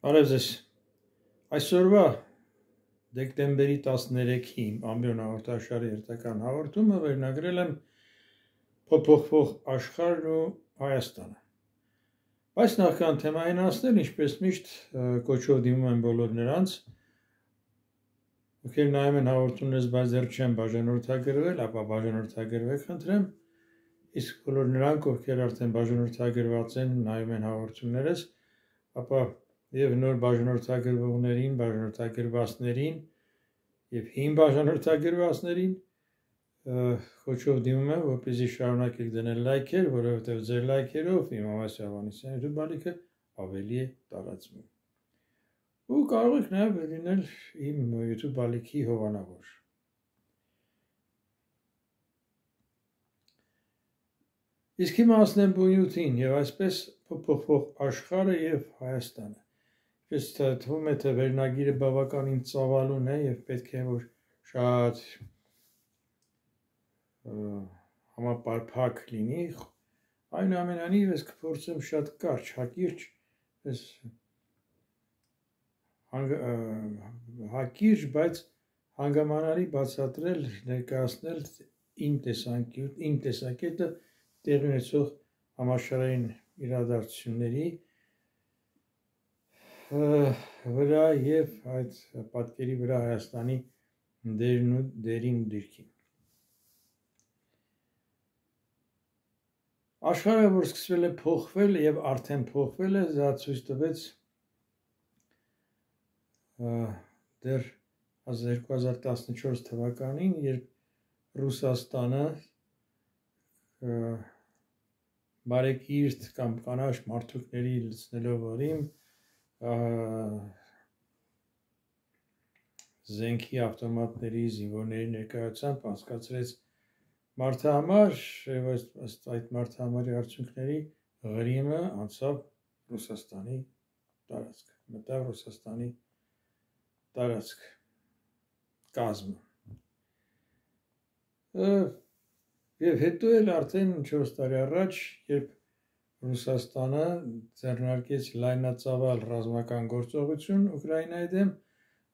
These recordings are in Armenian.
Բարև ձեզ, այսօրվա դեկտեմբերի 13-ի ամբիոն հաղորդաշարի հերթական հաղորդումը վերնագրել եմ փոփոխվող աշխարհն ու Հայաստանը։ Բայց նախքան թեմային անցնել, ինչպես միշտ կոչով դիմում եմ բոլոր նրանց, ովքեր նայում են հաղորդումներս, բայց դեռ չեն բաժանորդագրվել, ապա բաժանորդագրվեք խնդրեմ, իսկ բոլոր նրանք, ովքեր արդեն բաժանորդագրված են, նայում են հաղորդումներս, ապա և նոր բաժանորդագրվողներին, բաժանորդագրվածներին և հին բաժանորդագրվածներին կոչով դիմում եմ, որպեսզի շարունակեք դնել լայքեր, որովհետև ձեր լայքերով իմ Ամասի Ավանեսյան YouTube ալիքը ավելի է տարածվում։ Ու կարող եք նաև լինել իմ YouTube ալիքի հովանավոր։ Իսկ հիմա անցնեմ բնույթին և այսպես փոփոխվող աշխարհը և Հայաստանը։ Ես թվում է, թե վերնագիրը բավականին ծավալուն է և պետք է, որ շատ համապարփակ լինի, այնուամենայնիվ ես կփորձեմ շատ կարճ, հակիրճ, բայց հանգամանալի բացատրել, ներկայացնել իմ տեսակետը տեղի ունեցող համաշխարհային իրադարձությունների վրա և այդ պատկերի վրա Հայաստանի դերին ու դիրքին։ Աշխարհը, որ սկսվել է փոխվել և արդեն փոխվել է, դա ցույց տվեց դեռ 2014 թվականին, երբ Ռուսաստանը բարեկիրթ կամ կանաչ մարդուկների լցնելով օրիմ զենքի ավտոմատների զինվորների ներկայությամբ անցկացրեց մարդահամար և ըստ այդ մարդահամարի արդյունքների Ղրիմը անցավ Ռուսաստանի տարածք, մտավ Ռուսաստանի տարածք կազմը։ Եվ հետո էլ արդեն 4 տարի առաջ, երբ Ռուսաստանը ձեռնարկեց լայնածավալ ռազմական գործողություն Ուկրաինայի դեմ,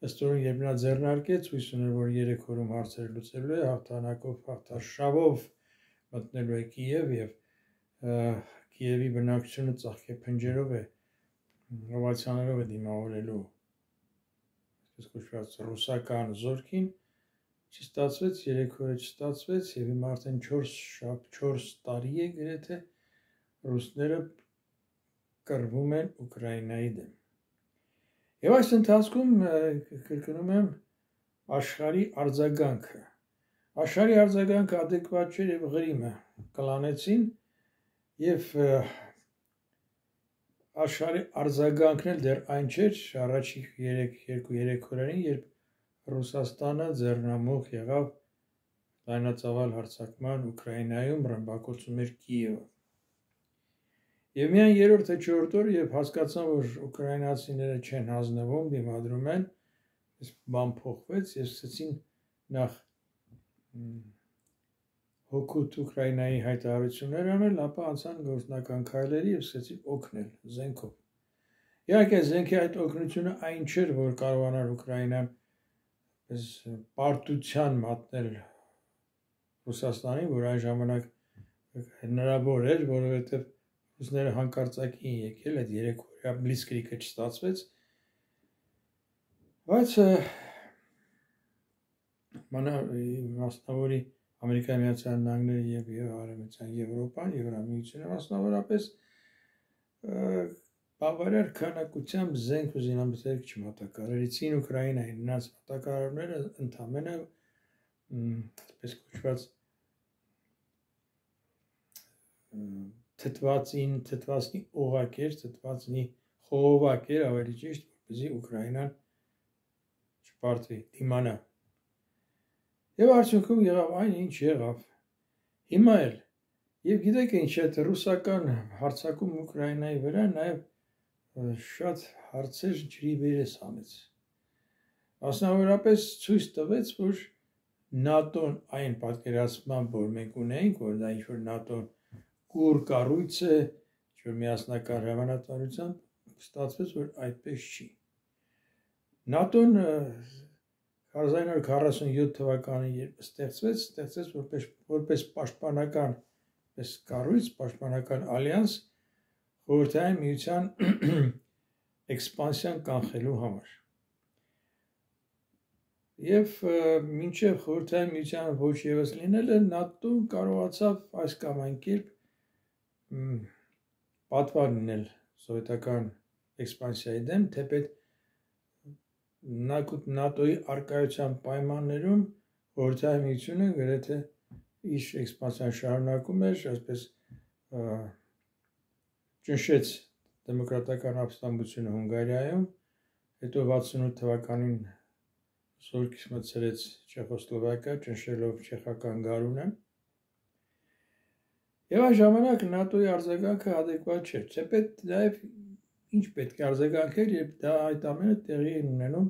ըստորեն երբ նա ձեռնարկեց, հույս ուներ, որ 3 օրում հարցերը լուծելու է, հաղթանակով, հաղթարշավով մտնելու է Կիև և Կիևի բնակչությունը ծաղկեփնջերով է, օվացիաներով է դիմավորելու այսպես կոչված ռուսական զորքին, չստացվեց, 3 օրը չստացվեց և հիմա արդեն 4 տարի է գրեթե ռուսները կռվում են Ուկրաինայի դեմ։ Եվ այս ընթացքում կրկնում եմ աշխարհի արձագանքը։ Աշխարհի արձագանքը adekvat չէր և Ղրիմը կլանեցին և աշխարհի արձագանքն էլ դեռ այն չէր առաջի 2-3 օրերին, երբ Ռուսաստանը ձեռնամուխ եղավ լայնածավալ հարձակման Ուկրաինայում, ռմբակոծում էր Կիևը։ Եվ միայն 3-րդ թե 4-րդ օրը, երբ հասկացան, որ ուկրաինացիները չեն հանձնվում, դիմադրում են, բան փոխվեց և սկսեցին նախ հօգուտ Ուկրաինայի հայտարարություններ անել, ապա անցան գործնական քայլերի և սկսեցին օգնել զենքով։ Իհարկե, զենքի այդ օգնությունը այն չէր, որ կարողանար Ուկրաինան պարտության մատնել Ռուսաստանին, որ այն ժամանակ հնարավոր էր, որովհետև ռուսները հանկարծակի էին եկել, այդ 3 օրյա բլիցկրիգը չստացվեց, բայց մասնավորի Ամերիկայի Միացյալ Նահանգները և Արևմտյան Եվրոպան, Եվրամիությունը մասնավորապես բավարար քանակությամբ զենք ու զինամթերք չմատակարարեցին Ուկրաինային, նրանց մատակարարները ընդամենը այսպես կոչված թթվածնի օղակ էր, թթվածնի խողովակ էր, ավելի ճիշտ, որպեսզի Ուկրաինան չպարտվի, դիմանա։ Եվ արդյունքում եղավ այն, ինչ եղավ։ Հիմա էլ, և գիտեք ինչ, այդ ռուսական հարձակում Ուկրաինայի վրա նաև շատ հարցեր ջրի վերես հանեց։ Մասնավորապես ցույց տվեց, որ ՆԱՏՕ-ն այն պատկերացմամբ, որ մենք ունենք, որ դա ինչ-որ ՆԱՏՕ-ն կուռ կառույց է, ինչ-որ միասնական հրամանատարությամբ, ստացվեց, որ այդպես չի։ ՆԱՏՕ-ն 1947 թվականին երբ ստեղծվեց որպես պաշտպանական կառույց, պաշտպանական ալյանս խորհրդային միության էքսպանսիան կանխելու համար։ Եվ մինչև խորհրդային միության ոչ ևս լինելը ՆԱՏՕ-ն կարողացավ այս կամ այն կերպ պատվար լինել սովետական էքսպանսիայի դեմ, թեպետ ՆԱՏՕ-ի առկայության պայմաններում խորհրդային միությունը գրեթե իր էքսպանսիան շարունակում էր, այսպես ճնշեց դեմոկրատական ապստամբությունը Հունգարիայում, հետո 68 թվականին զորք մտցրեց Չեխոսլովակիա, ճնշելով չեխական գարունը։ Եվ այն ժամանակ ՆԱՏՕ-ի արձագանքը adekvat չէր, թեպետ նաև ինչ պետք է արձագանքեր, երբ դա այդ ամենը տեղի է ունենում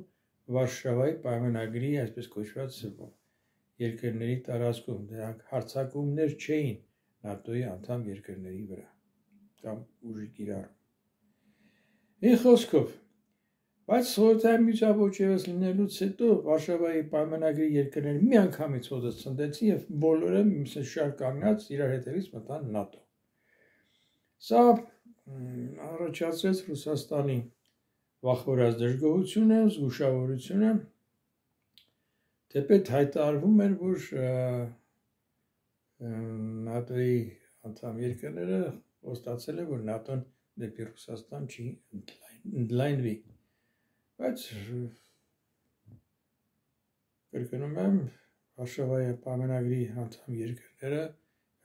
Վարշավայի պայմանագրի, այսպես կոչված երկրների տարածքում, դրանք հարձակումներ չէին ՆԱՏՕ-ի անդամ երկրների վրա կամ ուժի կիրառում։ Մի խոսքով, բայց խորհրդային միության ոչ ևս լինելուց հետո Վարշավայի պայմանագրի երկրները միանգամից հոդը ցնդեցին եւ բոլորը շար կանգնած իրար հետևից մտան ՆԱՏՕ։ Սա առաջացրեց Ռուսաստանի վախվորած դժգոհությունը, զգուշավորությունը, թեպետ հայտարարվում էր, որ ՆԱՏՕ-ի անդամ երկրները խոստացել են, որ ՆԱՏՕ-ն դեպի Ռուսաստան չի ընդլայնվի, բայց կրկնում եմ, Վարշավայի պայմանագրի անդամ երկրները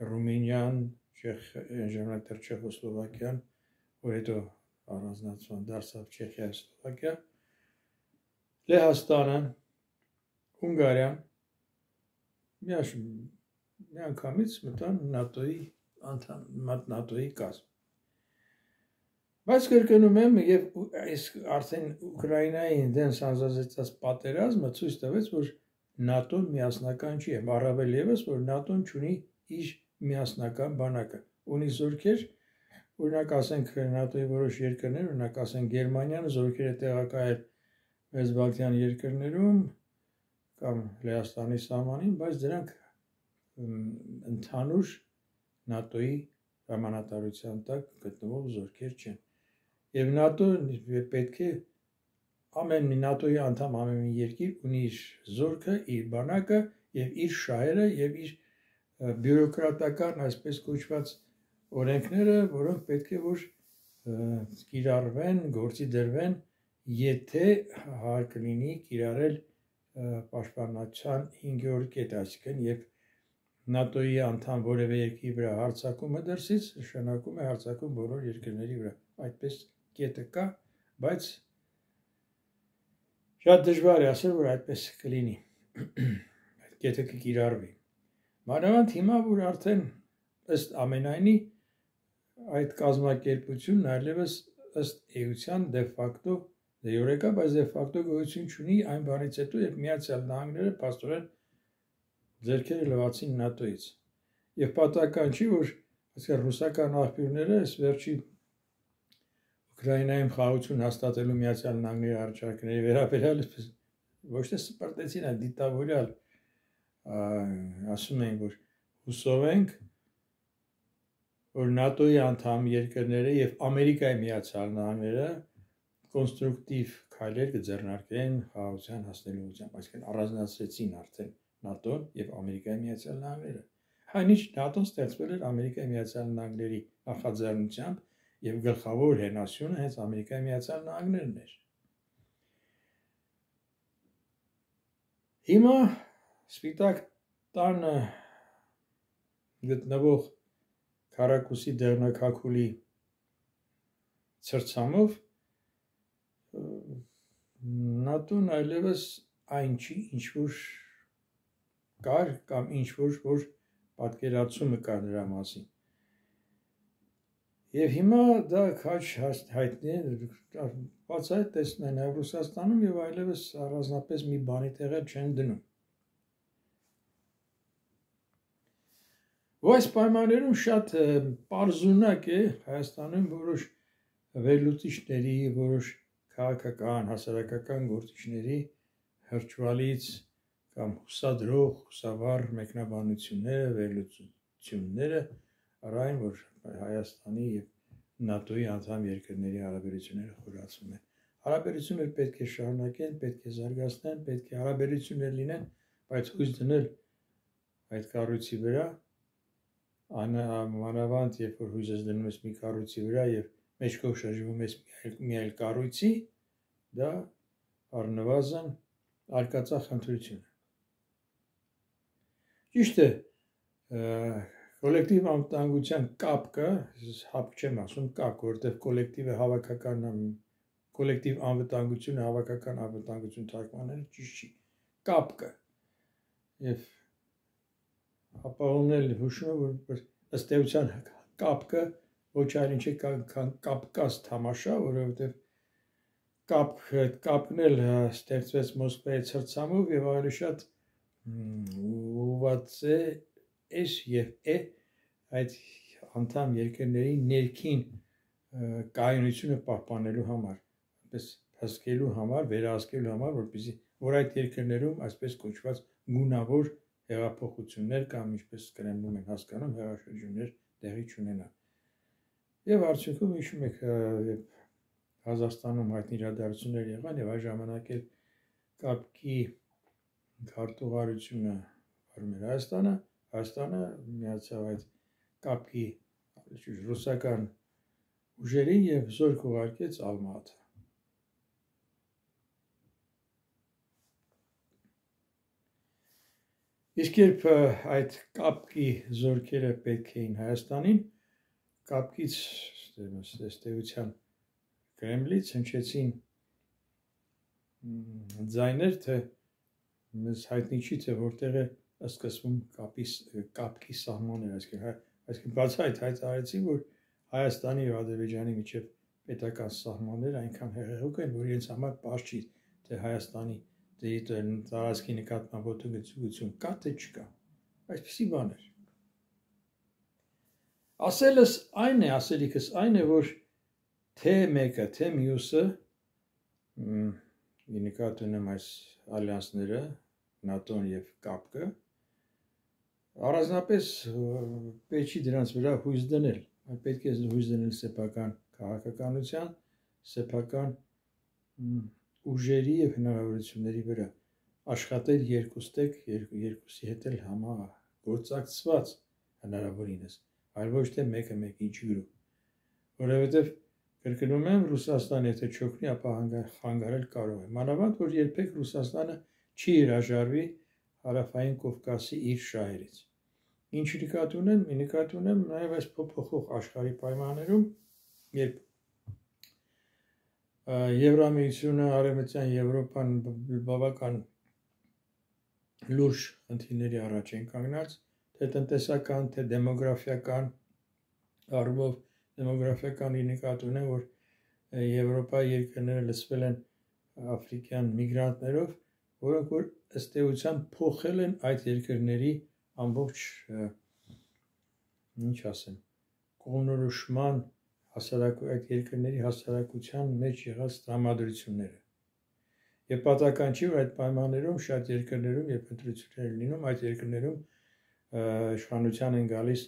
Ռումինիան, ժամանակ դեռ Չեխոսլովակիան, որ հետո առանձնացման դարձավ Չեխիա, Սլովակիա, Լեհաստանը, Հունգարիան միանգամից մտան ՆԱՏՕ-ի կազմ։ Բայց կրկնում եմ, եւ այս արդեն Ուկրաինայի դեմ սանձազերծած պատերազմը ցույց տվեց, որ ՆԱՏՕ-ն միասնական չի, եւ առավել եւս, որ ՆԱՏՕ-ն ունի իր միասնական բանակը, ունի զորքեր, օրինակ ասենք ՆԱՏՕ-ի որոշ երկրներ, օրինակ ասենք Գերմանիան զորքեր է տեղակայել մեծ բալթյան երկրներում կամ Լեհաստանի սահմանին, բայց դրանք ընդհանուր ՆԱՏՕ-ի հրամանատարության տակ գտնվող զորքեր չեն։ Եվ ՆԱՏՕ-ն պետք է ՆԱՏՕ-ի անդամ ամեն մի երկիր ունի իր զորքը, իր բանակը եւ իր շահերը եւ իր բյուրոկրատական, այսպես կոչված օրենքները, որոնք պետք է որ կիրառվեն, գործի դրվեն, եթե հարկ լինի կիրառել պաշտպանության 5-րդ կետը, այսինքն երբ ՆԱՏՕ-ի անդամ որևէ երկրի վրա հարձակումը դրսից, նշանակում է հարձակում բոլոր երկրների վրա։ Այդպես կետը կա, բայց շատ դժվար է ասել, որ այդպես կլինի։ Այդ կետը կկիրառվի։ Մանավանդ հիմա, որ արդեն ըստ ամենայնի այդ կազմակերպությունն այլևս ըստ էության դե ֆակտո դե յուրե կա, բայց դե ֆակտո գոյություն չունի այն բանից հետո, երբ Միացյալ Նահանգները փաստորեն ձեռքերը լվացին ՆԱՏՕ-ից։ Եվ պատահական չի, որ ռուսական աղբյուրները այս վերջի Ուկրաինայում խաղաղություն հաստատելու Միացյալ Նահանգների առաջարկների վերաբերյալ ոչ թե սպրտեցին, այլ դիտավորյալ ասում էին, որ հուսով ենք, որ ՆԱՏՕ-ի անդամ երկրները եւ Ամերիկայի Միացյալ Նահանգները կոնստրուկտիվ քայլեր կձեռնարկեն խաղաղության հասնելու ուղղությամբ, այսինքն առանձնացրեցին արդեն ՆԱՏՕ-ն եւ Ամերիկայի Միացյալ Նահանգները։ Այնինչ ՆԱՏՕ-ն ստեղծվել էր Ամերիկայի Միացյալ Նահանգների նախաձեռնությամբ եւ գլխավոր հենասյունը հենց Ամերիկայի Միացյալ Նահանգներն էր։ Հիմա Սպիտակ տանը գտնվող քառակուսի դեղնակաքուլի ցրցամով ՆԱՏՕ-ն այլևս այն չի, ինչ որ կար կամ ինչ որ պատկերացումը կար նրա մասին։ Եվ հիմա դա քաջ հայտնի է, բաց այդ տեսնեն նաև Ռուսաստանում եւ այլևս առանձնապես մի բանի տեղը չեն դնում։ Ու այս պայմաններում շատ պարզունակ է Հայաստանում որոշ վերլուծիչների, որոշ քաղաքական, հասարակական գործիչների հրճվալից կամ հուսադրող, հուսավառ մեկնաբանությունները, վերլուծությունները առայն, որ Հայաստանի և ՆԱՏՕ-ի անդամ երկրների հարաբերությունները խորացում են։ Հարաբերությունները պետք է շարունակեն, պետք է զարգացնեն, պետք է հարաբերություններ լինեն, բայց հույս դնել այդ կառույցի վրա, մանավանդ երբ որ հույս ես դնում ես մի կառույցի վրա և մեջքով շրջվում ես մի այլ կառույցի, դա առնվազն արկածախ ընտրություն է։ Ճիշտ է, կոլեկտիվ անվտանգության կապը, հապ չեմ ասում կապ, որովհետև կոլեկտիվը հավաքական, կոլեկտիվ անվտանգությունը հավաքական անվտանգություն թարգմանելը ճիշտ չի, կապ կա։ Եվ ապահովնել հուշում է, որ ըստ էության կապը ոչ այլ ինչ է, քան կապկաց թամաշա, որովհետև կապն էլ ստեղծվեց Մոսկվայի ցրցամով և ավելի շատ ուղղված է S և E այդ անդամ երկրների ներքին կայունությունը պահպանելու համար, այնպես հսկելու համար, վերահսկելու համար, որպեսզի որ այդ երկրներում այսպես կոչված գունավոր հեղափոխություններ կամ ինչպես Կրեմլում են հասկանում, հեղաշրջումներ տեղի չունենան։ Եվ արդյունքում հիշում եք, Ղազախստանում հայտնի իրադարձություններ եղան և այդ ժամանակ էլ կապկի քարտուղարությունը վարում էր Հայաստանը միացավ այդ կապկի ռուսական ուժերին և զորք ուղարկեց Ալմատը։ Իսկ երբ այդ կապկի զորքերը պետք էին Հայաստանին, կապկից ըստ էության Կրեմլից հնչեցին ձայներ, թե մեզ հայտնի չի, թե որտեղ է սկսվում կապկի սահմանները, այսինքն բացահայտ հայտարարեցին, որ Հայաստանի և Ադրբեջանի միջև պետական սահմանները այնքան հեղեղուկ են, որ իրենց համար պարզ չի, թե Հայաստանի տարածքի նկատմամբ ոտնձգություն կա, թե չկա, այսպիսի բաներ։ Ասելիքս այն է, որ թե մեկը, թե մյուսը, նկատի ունեմ այս ալյանսները, ՆԱՏՕ-ն և կապկը, առանձնապես պետք չի դրանց վրա հույս դնել, պետք է հույս դնել սեփական քաղաքականության, սեփական ուժերի և հնարավորությունների վրա, աշխատել երկուսի հետ էլ համագործակցված հնարավորինս, այլ ոչ թե մեկը մեկին ջուրում, որովհետև կրկնում եմ, Ռուսաստանը եթե չօգնի, ապա խանգարել կարող է, մանավանդ որ երբեք Ռուսաստանը չի հրաժարվի Հարավային Կովկասի իր շահերից։ Ինչ նկատի ունեմ, նկատի ունեմ նաև այս փոփոխող աշխարհի պայմաններում, երբ Եվրամիությունը, Արևմտյան Եվրոպան բավական լուրջ խնդիրների առաջ են կանգնած, թե տնտեսական, թե դեմոգրաֆիական առումով, դեմոգրաֆիականի նկատի ունեմ, որ Եվրոպայի երկրները լցվել են աֆրիկյան միգրանտներով, որոնք որ ըստ էության փոխել են այդ երկրների ամբողջ, ինչ ասեմ, կողմնորոշման այդ երկրների հասարակության մեջ եղած տրամադրությունները։ Եվ պատահական չի, որ այդ պայմաններում շատ երկրներում, երբ ընտրություններ են լինում, այդ երկրներում իշխանության են գալիս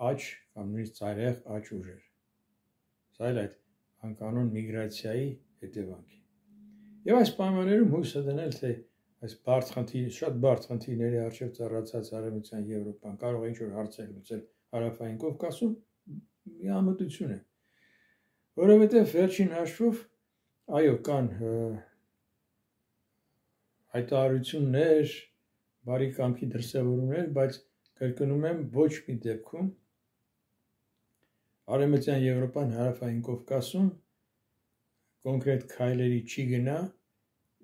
աջ կամ նույնիսկ ծայրահեղ աջ ուժեր։ Սա էլ այդ անկանոն միգրացիայի հետևանք է։ Եվ այս պայմաններում հույսը դնել, թե այս շատ բարդ խնդիրների առջև ծառացած Արևմտյան Եվրոպան կարող է ինչ-որ հարցեր լուծել Հարավային Կովկասում, միամտություն է, որովհետև վերջին հաշվով, այո, կան հայտարարություններ, բարի կամքի դրսևորումներ, բայց կրկնում եմ, ոչ մի դեպքում Արևմտյան Եվրոպան Հարավային Կովկասում կոնկրետ քայլերի չի գնա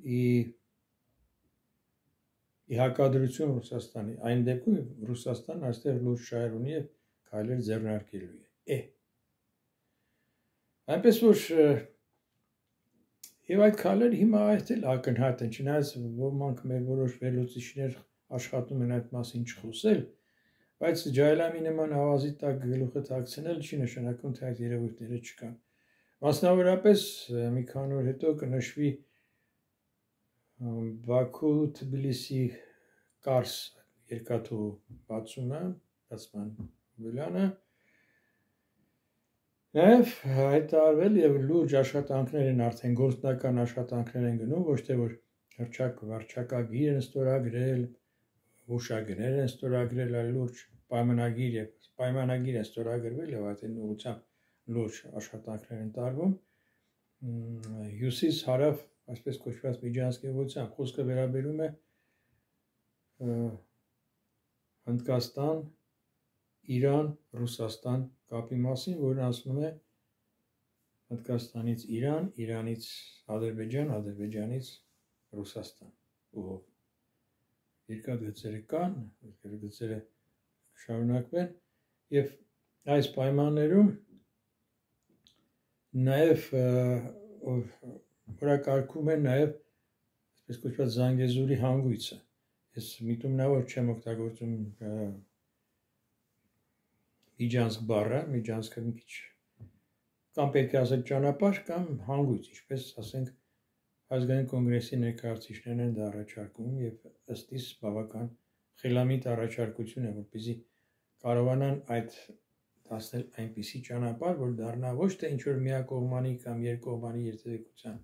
ի հակադրություն Ռուսաստանի, այն դեպքում Ռուսաստանն այստեղ լուրջ շահեր ունի և քայլեր ձեռնարկելու է։ Այնպես որ և այդ քայլերը հիմա այդ էլ ակնհայտ են, չնայած ոմանք մեր որոշ վերլուծիչներ աշխատում են այդ մասին չխոսել, բայց Ջահելամի նման ավազի տակ գլուխը թաքցնել չի նշանակում, թե այդ երևույթները չկան։ Մասնավորապես մի քանի օր հետո կնշվի Բաքու-Թբիլիսի Կարս երկաթու բացումը, բացման վլանը, նաև հայտարարվել եւ լուրջ աշխատանքներ են արդեն գործնական աշխատանքներ են գնում, ոչ թե որ վարչակագիր են ստորագրել, հուշագրեր են ստորագրել, այլ լուրջ պայմանագիր են ստորագրվել եւ այդ ուղղությամբ լուրջ աշխատանքներ են տարվում հյուսիս հարավ, այսպես կոչված միջանցքի ուղղությամբ խոսքը վերաբերում է Հնդկաստան, Իրան, Ռուսաստան կապի մասին, որն անցնում է Հնդկաստանից Իրան, Իրանից Ադրբեջան, Ադրբեջանից Ռուսաստան ուղով երկաթգծերը կան, երկաթգծերը շարունակվեն եւ այս պայմաններում նաև որակարգում է նաև այսպես կոչված Զանգեզուրի հանգույցը։ Ես միտումնավոր չեմ օգտագործում միջանցք բառը, միջանցքը մի քիչ կամ պետք է ասել ճանապարհ կամ հանգույց, ինչպես ասենք ազգային կոնգրեսի ներկայացուցիչներն են դա առաջարկում եւ ըստ իս բավական խելամիտ առաջարկություն է, որպեսզի կարողանան այդ դասնել այնպիսի ճանապարհ, որ դառնա ոչ թե ինչ-որ միակողմանի կամ երկկողմանի երթևեկության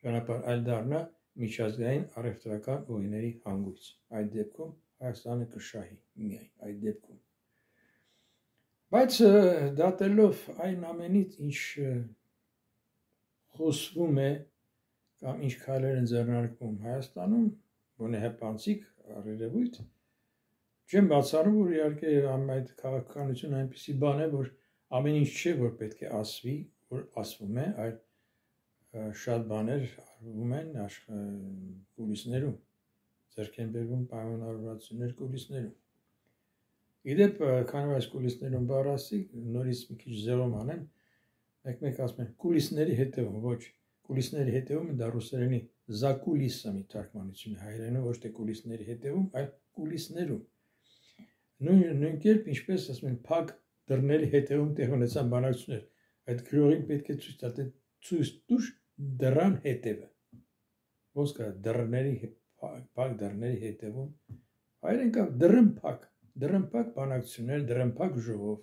ճանապարհ, այլ դառնա միջազգային առևտրական ուղիների հանգույց։ Այդ դեպքում Հայաստանը կշահի միայն այդ դեպքում։ Բայց դատելով այն ամենից, ինչ խոսվում է կամ ինչ քայլեր են ձեռնարկվում Հայաստանում, գոնե հպանցիկ առերևույթ, չեմ բացառում, որ իհարկե այդ քաղաքականությունը այնպիսի բան է, որ ամեն ինչ չէ, որ պետք է ասվի, որ ասվում է, այլ շատ բաներ արվում են կուլիսներում, ձեռք են բերվում պայմանավորվածություններ կուլիսներում։ Իդեպ, քանի որ այս կուլիսներում բառ ասի, նորից մի քիչ զեղում անեմ, մեկ ասում են կուլիսների հետևում, ոչ, կուլիսների հետևում դա ռուսերենի զակուլիսը մի թարգմանություն է, հայերենում ոչ թե կուլիսների հետևում, այլ կուլիսներում։ Նույն կերպ, ինչպես ասում են, փակ դռների հետևում տեղ ունեցան բանակցություններ, այդ գրողին պետք է ցույց տա ցույց դռան հետևը։ Ոնց կա փակ դռների հետևում, հայերեն կա դռնփակ բանակցություններ, դռնփակ ժողով։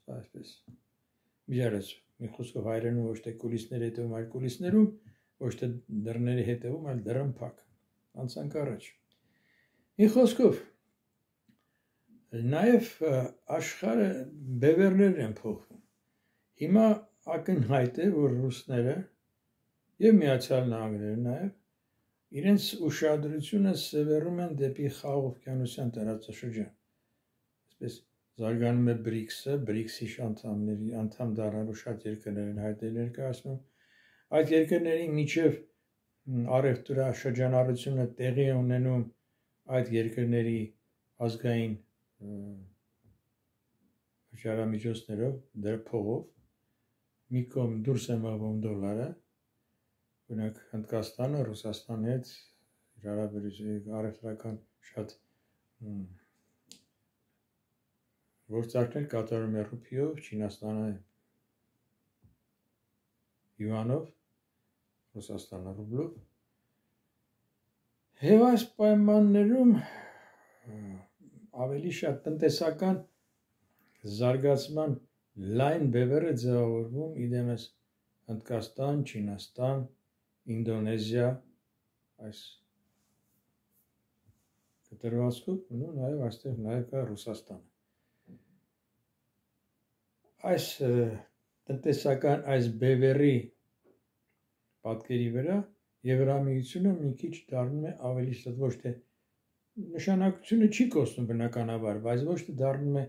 Սա այսպես։ Միջարես, մի խոսքով հայերենում ոչ թե կուլիսների հետևում, այլ կուլիսներում, ոչ թե դռների հետևում, այլ դռնփակ։ Անցանք առաջ։ Մի խոսքով նաև աշխարհը բևեռներ են փոխվում։ Հիմա ակնհայտ է, որ ռուսները եւ Միացյալ Նահանգները նաև իրենց ուշադրությունը սևեռում են դեպի Խաղաղ օվկիանոսյան տարածաշրջան։ Այսպես զարգանում է BRICS-ի անդամ դառնալու շատ երկրներ են հայտնել ներկայացնում։ Այդ երկրների միջև առևտրաշրջանառությունը տեղի է ունենում այդ երկրների ազգային վճարամիջոցներով, դրա փողով, մի կողմ դուրս է մղվում դոլարը, օրինակ Հնդկաստանը Ռուսաստանի հետ առևտրական շատ գործարքներ կատարում է ռուպիով, Չինաստանը յուանով, Ռուսաստանը ռուբլով։ Եվ այս պայմաններում ավելի շատ տնտեսական զարգացման լայն բևեռ է ձևավորվում իդեմս Հնդկաստան, Չինաստան, Ինդոնեզիա, այս կտրվածքով, ու նաև այստեղ նաև կա Ռուսաստանը։ Այս տնտեսական այս բևեռի պատկերի վրա Եվրամիությունը մի քիչ դառնում է ավելի շատ ոչ թե նշանակությունը չի կորցնում բնականաբար, բայց ոչ թե դառնում է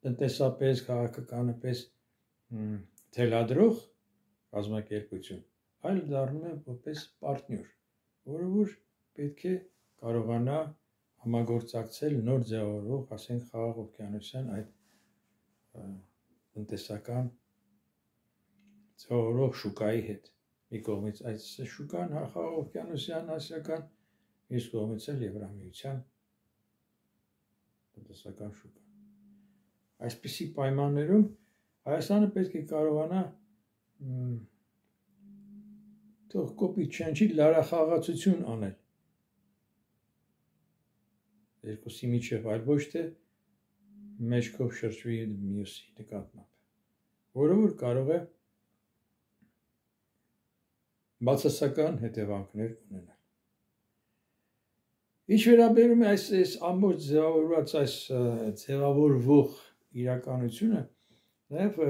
տնտեսապես, քաղաքականապես թելադրող կազմակերպություն, այլ դառնում է որպես պարտնյոր, որը որ պետք է կարողանա համագործակցել նոր ձևավորող, ասենք Խաղաղ օվկիանոսյան այդ տնտեսական ձևավորող շուկայի հետ։ Մի կողմից այս շուկան Խաղաղ օվկիանոսյան ասիական, մյուս կողմից էլ Եվրամիության տնտեսական շուկա։ Այսպիսի պայմաններում Հայաստանը պետք է կարողանա թող կոպիտ չանչի լարախաղացություն անել երկուսի միջև, այլ ոչ թե մեջքով շրջվի մյուսի նկատմամբ, որը որ կարող է բացասական հետևանքներ ունենալ։ Ինչ վերաբերում է այս ամբողջ ձևավորված այս ձևավորվող իրականությունը, նաև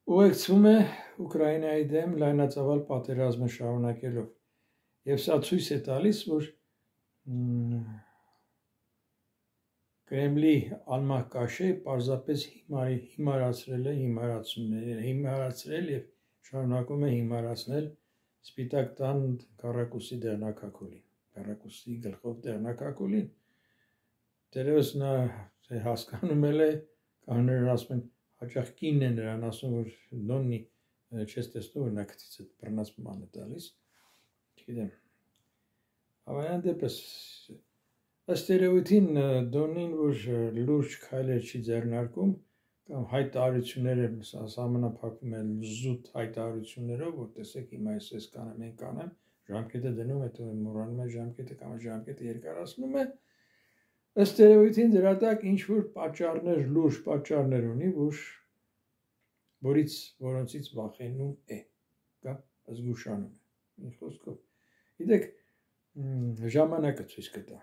ուղեկցվում է Ուկրաինայի դեմ լայնածավալ պատերազմը շարունակելով, եւ սա ցույց է տալիս, որ Կրեմլի անմահ կաշե պարզապես հիմարացրել եւ շարունակում է հիմարացնել Սպիտակ տան քառակուսի դեղնակակուլին, քառակուսի գլխով դեղնակակուլին, դերևս նա հասկանում է, կանոներն ասում են, հաճախ կինն է նրան ասում, որ նոննի չես տեսնում, որ նա քթից բռնած ման է տալիս, չգիտեմ, հավանական դեպս ըստ երևույթին Դոնին, որ լուրջ քայլեր չի ձեռնարկում, կամ հայտարարությունները սահմանափակվում են զուտ հայտարարություններով, որ տեսեք հիմա ես կանեմ, են կանեմ, ժամկետը դնում, հետո մոռանում է ժամկետը կամ ժամկետը երկարացնում է, ըստ երևույթին դրա տակ ինչ-որ պատճառներ, լուրջ պատճառներ ունի, որոնցից վախենում է, կամ զգուշանում է, ինչ խոսքով, գիտեք, ժամանակը ցույց կտա,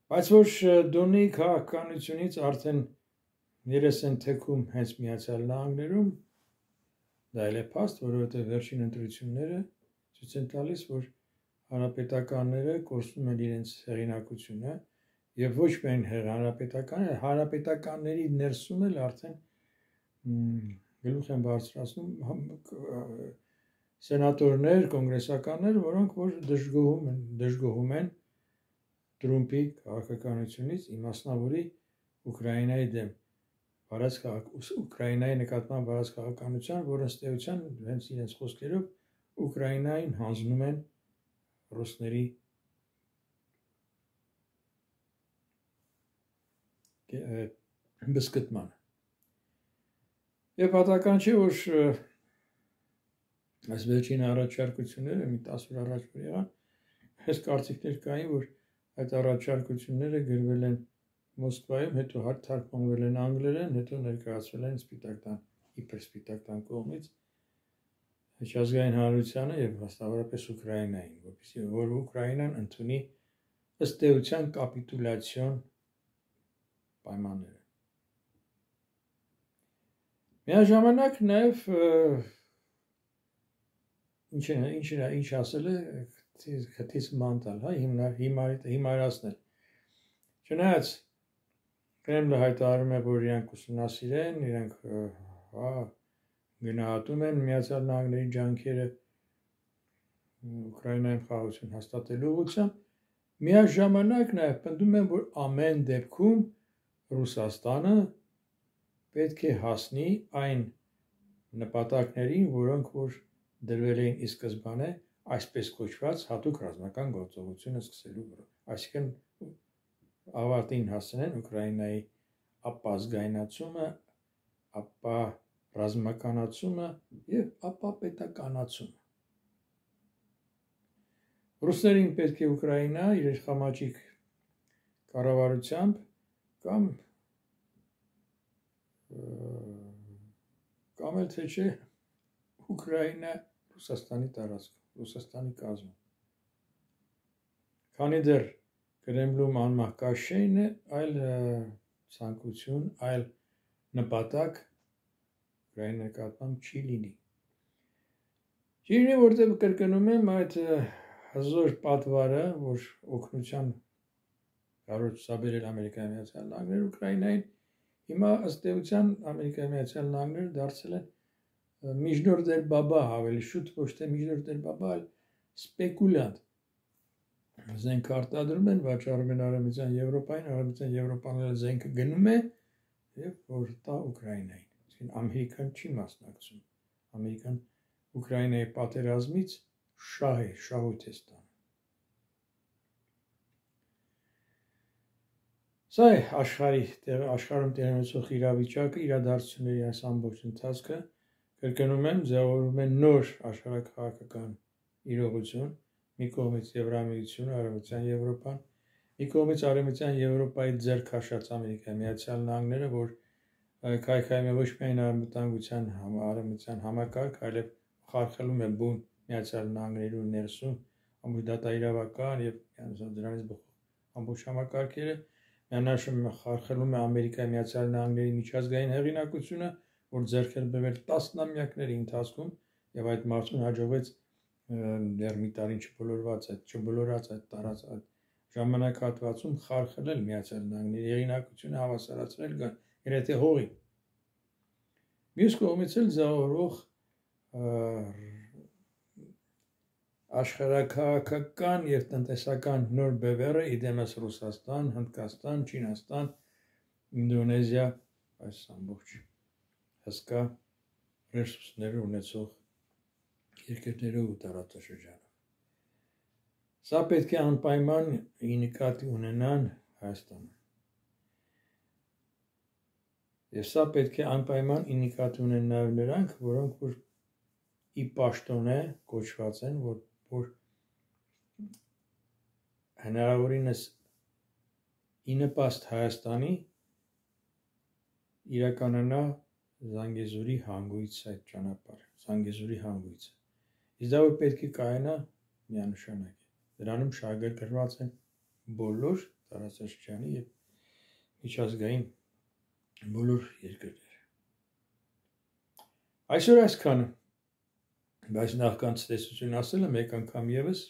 բայց որ Դոնի քաղաքականությունից արդեն երես են թեքում հենց Միացյալ Նահանգներում, դա էլ է փաստ, որովհետև վերջին ընտրությունները ցույց են տալիս, որ հանրապետականները կորցնում են իրենց հեղինակությունը եւ ոչ միայն հանրապետականները, հանրապետականների ներսում էլ արդեն գլուխ են բարձրացնում սենատորներ, կոնգրեսականներ, որոնք որ դժգոհում են Տրումպի քաղաքականությունից, իմասնավորի Ուկրաինայի դեմ Ուկրաինայի նկատմամբ վարած քաղաքականության, որը ըստ էության հենց իրենց խոսքերով Ուկրաինային հանձնում են ռուսների բսկտմանը։ Եվ պատահական չէ, որ այս վերջին առաջարկությունները մի 10 օր առաջ որ եղան, այս կարծիքներ կային, որ այդ առաջարկությունները գրվել են Մոսկվայում, հետո թարգմանվել են անգլերեն, հետո ներկայացվել են Սպիտակ տան, իբր Սպիտակ տան կողմից միջազգային հանրությանը եւ վստահորապես Ուկրաինային, որպեսզի որ Ուկրաինան ընդունի ըստ էության կապիտուլյացիոն պայմանները։ Միաժամանակ նաեւ ինչ ասել է քթից մանտալ, հիմարացնել։ Չնայած Կրեմլը հայտարարում է, որ իրանք ուսումնասիրեն, իրանք գնահատում են Միացյալ Նահանգների ջանքերը Ուկրաինայում խաղաղություն հաստատելու ուղղությամբ, միաժամանակ նաև պնդում են, որ ամեն դեպքում Ռուսաստանը պետք է հասնի այն նպատակներին, որոնք որ դրվել էին ի սկզբանե այսպես կոչված հատուկ ռազմական գործողությունը սկսելու վրա, այսինքն ավարտին հասնեն Ուկրաինայի ապազգայնացումը, ապա ռազմականացումը եւ ապա պետականացումը։ Ռուսներին պետք է Ուկրաինա իր խամաճիկ կառավարությամբ կամ էլ թե չէ Ուկրաինա Ռուսաստանի տարածքում, Ռուսաստանի կազմում։ Քանի դեռ Կրեմլում անմահ կաշեն է, այլ ցանկություն, այլ նպատակ Ուկրաինայի նկատմամբ չի լինի։ Չի լինի, որտեղ կրկնում եմ այդ հզոր պատվարը, որ օգնության կարող ցուցաբերել Ամերիկայի Միացյալ Նահանգները Ուկրաինային, հիմա ըստ էության Ամերիկայի Միացյալ Նահանգները դարձել են միջնորդ դեր բաբա, ավելի շուտ ոչ թե միջնորդ դեր բաբա, այլ սպեկուլյանտ։ Զենք արտադրում են, վաճառում են Արևմտյան Եվրոպային, Արևմտյան Եվրոպան զենքը գնում է եւ որ տա Ուկրաինային։ Այսինքն Ամերիկան չի մասնակցում։ Ամերիկան Ուկրաինայի պատերազմից շահույթ է ստանում։ Սա է աշխարհում տեղի ունեցող իրավիճակը, իրադարձությունների այս ամբողջ ընթացքը, կրկնում եմ, ձևավորում է նոր աշխարհաքաղաքական իրողություն, մի կողմից Եվրամիությունը, Արևմտյան Եվրոպան, մի կողմից Արևմտյան Եվրոպայի ձեռք քաշած Ամերիկայի Միացյալ Նահանգները, որ քայքայում է ոչ միայն արևմտյան համակարգ, այլև խարխլում է բուն Միացյալ Նահանգների ներսում ամբողջ դատաիրավական եւ դրանից բխող ամբողջ համակարգերը, միանշանակ խարխլում է Ամերիկայի Միացյալ Նահանգների միջազգային հեղինակությունը, որ ձեռք է բերվել տասնամյակների ընթացքում եւ այդ մարդուն հաջողվեց դեռ մի տարին չբոլորած այդ տարած ժամանակահատվածում խարխլել Միացյալ Նահանգների հեղինակությունը, հավասարացնել գրեթե հողին։ Մյուս կողմից էլ ձևավորող աշխարհաքաղաքական եւ տնտեսական նոր բևեռը իդեմս Ռուսաստան, Հնդկաստան, Չինաստան, Ինդոնեզիա, այս ամբողջ հսկա ռեսուրսներ ունեցող երկրներով ու տարածաշրջանով։ Սա պետք է անպայման նկատի ունենան Հայաստանը։ Եվ սա պետք է անպայման նկատի ունեն նաև նրանք, որոնք որ ի պաշտոնե կոչված են, որ հնարավորինս ի նպաստ Հայաստանի իրականանա Զանգեզուրի հանգույց այդ ճանապարհը, Զանգեզուրի հանգույցը։ Իսկ դա որ պետք է կայանա միանշանակ է։ Դրանում շահագրգռված են բոլոր տարածաշրջանի եւ միջազգային բոլոր երկրները։ Այսօր այսքանը, բայց նախքան ցտեսություն ասելը մեկ անգամ եւս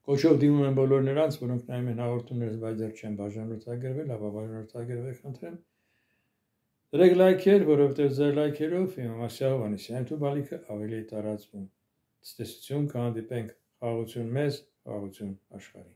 կոչով դիմում եմ բոլոր նրանց, որոնք նայում են հաղորդումներս, բայց դեռ չեն բաժանորդագրվել, ապա բաժանորդագրվեք, խնդրեմ։ Դրեք լայքեր, որովհետև ձեր լայքերով իմ Մասյա Հովհաննիսյանի թուբալիքը ավելի է տարածվում։ Ցտեսություն, կհանդիպենք խաղաղություն մեզ, խաղաղություն աշխարհին։